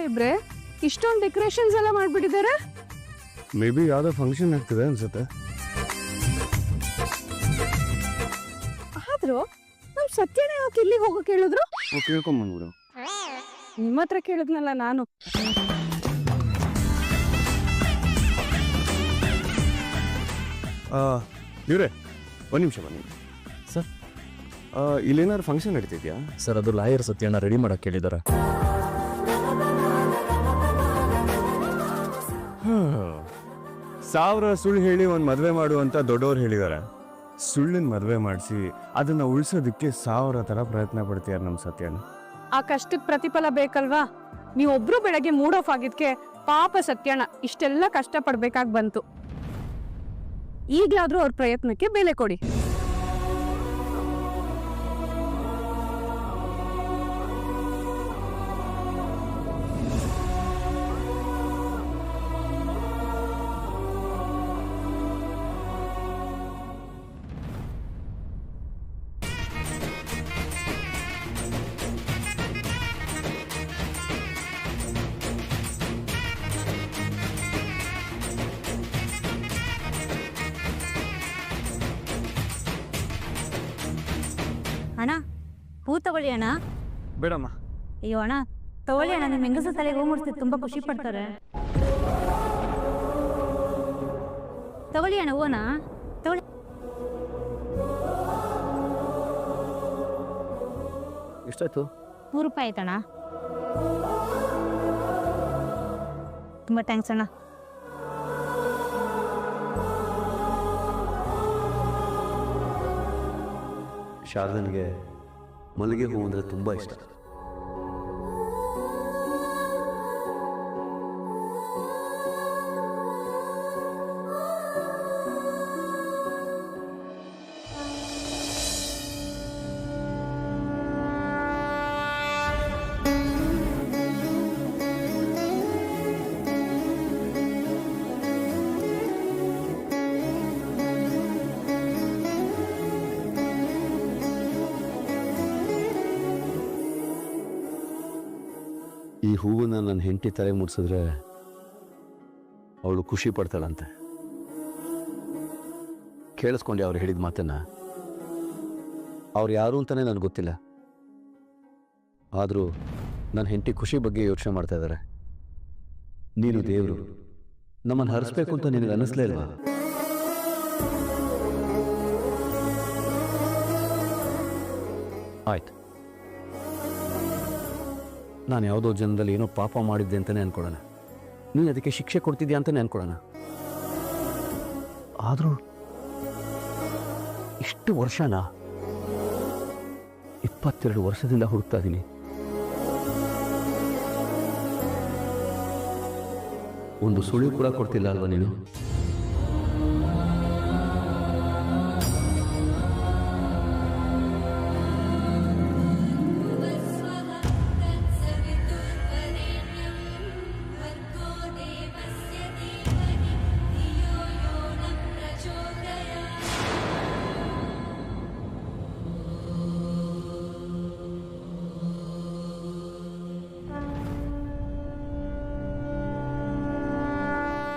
ಸಾಹೇಬ್ರೆ ಇಷ್ಟೊಂದು ಡೆಕೋರೇಷನ್ಸ್ ಎಲ್ಲ ಮಾಡ್ಬಿಟ್ಟಿದ್ದಾರೆ. ಮೇ ಬಿ ಯಾವುದೋ ಫಂಕ್ಷನ್ ಆಗ್ತಿದೆ ಅನ್ಸುತ್ತೆ. ಆದ್ರೂ ನಮ್ ಸತ್ಯನ ಯಾಕೆ ಇಲ್ಲಿಗೆ ಹೋಗಕ್ಕೆ ಹೇಳಿದ್ರು? ಕೇಳ್ಕೊಂಬಂದ್ಬಿಡು. ನಿಮ್ಮ ಹತ್ರ ಕೇಳಿದ್ನಲ್ಲ ನಾನು. ಇವ್ರೆ ಒಂದು ನಿಮಿಷ ಬನ್ನಿ ಸರ್. ಇಲ್ಲೇನಾದ್ರು ಫಂಕ್ಷನ್ ನಡೀತಿದ್ಯಾ ಸರ್? ಅದು ಲಾಯರ್ ಸತ್ಯನ ರೆಡಿ ಮಾಡಕ್ಕೆ ಹೇಳಿದ್ದಾರೆ. ಸಾವಿರ ಸುಳ್ಳು ಹೇಳಿ ಒಂದು ಮದುವೆ ಮಾಡು ಅಂತ ದೊಡ್ಡವ್ರು ಹೇಳಿದ್ದಾರೆ. ಸುಳ್ಳಿನ ಮದುವೆ ಮಾಡಿಸಿ ಅದನ್ನ ಉಳಿಸೋದಕ್ಕೆ 1000 ಥರ ಪ್ರಯತ್ನ ಪಡ್ತೀಯಾರ ನಮ್ಮ ಸತ್ಯನ. ಆ ಕಷ್ಟಕ್ಕೆ ಪ್ರತಿಫಲ ಬೇಕಲ್ವಾ? ನೀವೊಬ್ರು ಬೆಳಗ್ಗೆ ಮೂಡ್ ಆಫ್ ಆಗಿದ್ಕೆ ಪಾಪ ಸತ್ಯಣ್ಣ ಇಷ್ಟೆಲ್ಲ ಕಷ್ಟ ಪಡ್ಬೇಕಾಗಿ ಬಂತು. ಈಗ್ಲಾದ್ರೂ ಅವ್ರ ಪ್ರಯತ್ನಕ್ಕೆ ಬೆಲೆ ಕೊಡಿ. ಅಣ್ಣ ಹೂ ತಗೊಳ್ಳಿ ಅಣ್ಣ. ಬೇಡಮ್ಮ. ಅಯ್ಯೋ ಅಣ್ಣ ತಗೊಳ್ಳಿ ಅಣ್ಣ, ನಿಮ್ಮ ಹೆಂಗಸ ತಲೆಗೆ ಹೂ ಮುಡ್ತಿದ್ದು ತುಂಬಾ ಖುಷಿ ಪಡ್ತಾರೆ. ತಗೊಳ್ಳಿ ಅಣ್ಣ ಹೂವನ ತಗೊಳ್ಳಿ. ಎಷ್ಟಾಯ್ತು? 3 ರೂಪಾಯಿ ಆಯ್ತಣ್ಣ. ತುಂಬ ಥ್ಯಾಂಕ್ಸ್ ಅಣ್ಣ. ಶಾರದನಿಗೆ ಮಲ್ಲಿಗೆ ಹೂವು ಅಂದರೆ ತುಂಬ ಇಷ್ಟ. ಈ ಹೂವನ್ನ ನನ್ನ ಹೆಂಡತಿ ತಲೆ ಮುಡ್ಸಿದ್ರೆ ಅವಳು ಖುಷಿ ಪಡ್ತಾಳಂತೆ. ಕೇಳಿಸ್ಕೊಂಡೆ ಅವ್ರು ಹೇಳಿದ ಮಾತನ್ನ. ಅವ್ರು ಯಾರು ಅಂತಾನೆ ನನಗೆ ಗೊತ್ತಿಲ್ಲ, ಆದರೂ ನನ್ನ ಹೆಂಡತಿ ಖುಷಿ ಬಗ್ಗೆ ಯೋಚನೆ ಮಾಡ್ತಾ ಇದ್ದಾರೆ. ನೀನು ದೇವರು, ನಮ್ಮನ್ನು ಹರಿಸ್ಬೇಕು ಅಂತ ನಿನಗೆ ಅನ್ನಿಸ್ಲೇ ಇಲ್ವಾ? ಆಯ್ತು, ನಾನು ಯಾವುದೋ ಜನ್ಮದಲ್ಲಿ ಏನೋ ಪಾಪ ಮಾಡಿದ್ದೆ ಅಂತಲೇ ಅನ್ಕೊಳ್ಳೋಣ, ನೀನು ಅದಕ್ಕೆ ಶಿಕ್ಷೆ ಕೊಡ್ತಿದ್ಯಾ ಅಂತಲೇ ಅನ್ಕೊಳ್ಳೋಣ. ಆದರೂ ಇಷ್ಟು ವರ್ಷನಾ? 22 ವರ್ಷದಿಂದ ಹುಡುಕ್ತಾ ಇದ್ದೀನಿ. ಒಂದು ಸುಳಿವು ಕೂಡ ಕೊಡ್ತಿಲ್ಲ ಅಲ್ವಾ ನೀನು?